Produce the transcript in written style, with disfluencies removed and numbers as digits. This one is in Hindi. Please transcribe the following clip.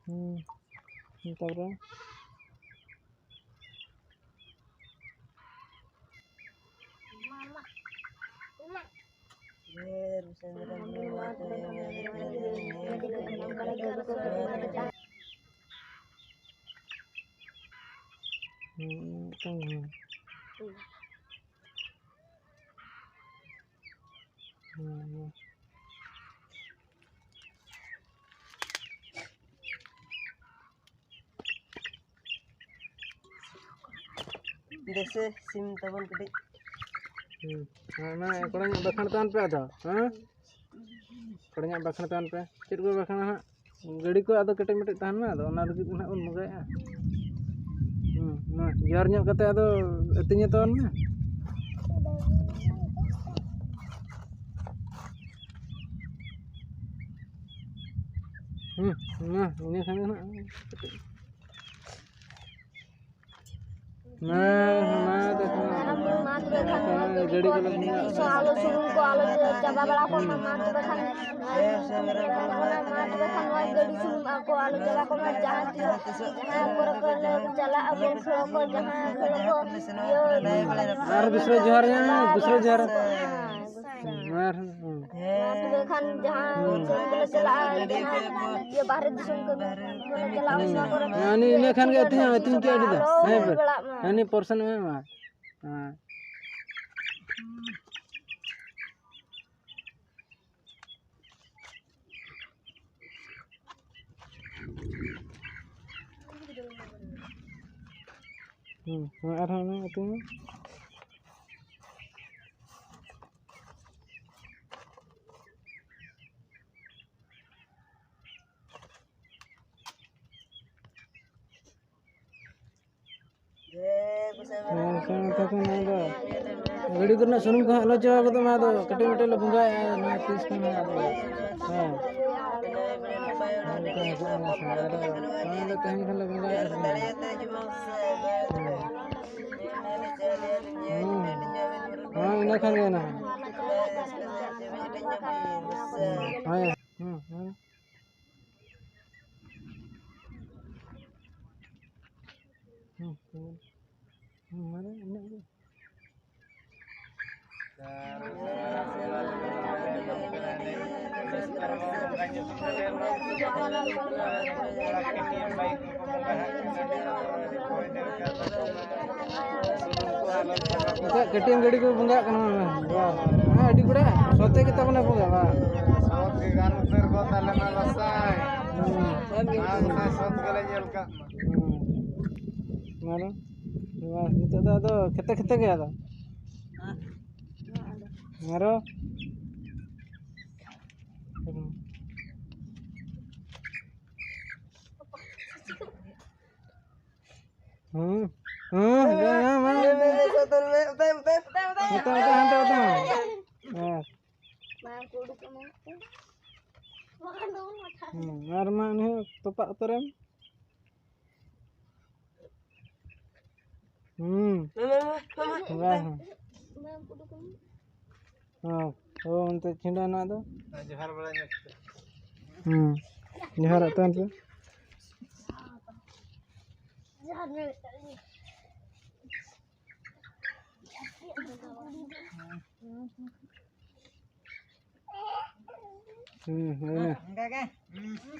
Tahu जैसे सिम तबन कटी ना कोड़ाnya bakhan tan pe ada koड़ाnya bakhan tan pe chit ko bakhan ha gadi ko ado kete mete tahan ma ado ona lagi na un mugai na jar nyok kate ado etinya ton ma nah ini kan na गड़ी को आलो सुन को आलो जबा बड़ा को मार तो खान मार तो खान गड़ी सुन को आलो जबा को जहां जहां पर चला अब खड़ो को जहां खड़ो को और दूसरे जहर मार तो खान जहां चला ये बाहर दिसुन को चला यानी इने खान के अतिन के अड़ी दा है पर यानी पर्सन में मार हां arah ni itu गड़ी करना सुनूं को हलो चावा को तो मैं तो कटे मटे लगूंगा ना तीस को मैं हां तो कहीं को लगूंगा हां इना खान ना हां मारे इना कटिंग गड़ी को बुंगा कना हां अडी गुड़ा सोते के तबना बुंगा बा सोत के गान उतर को ताले मा बसाय हां सोत गले जेल का मारो वाह नितो दो खेते खेते गया था मारो ya mana सोतन में उते arma ni topak terem oh untuk cinta anak tu जहर बड़ा ने जहर atan tu ini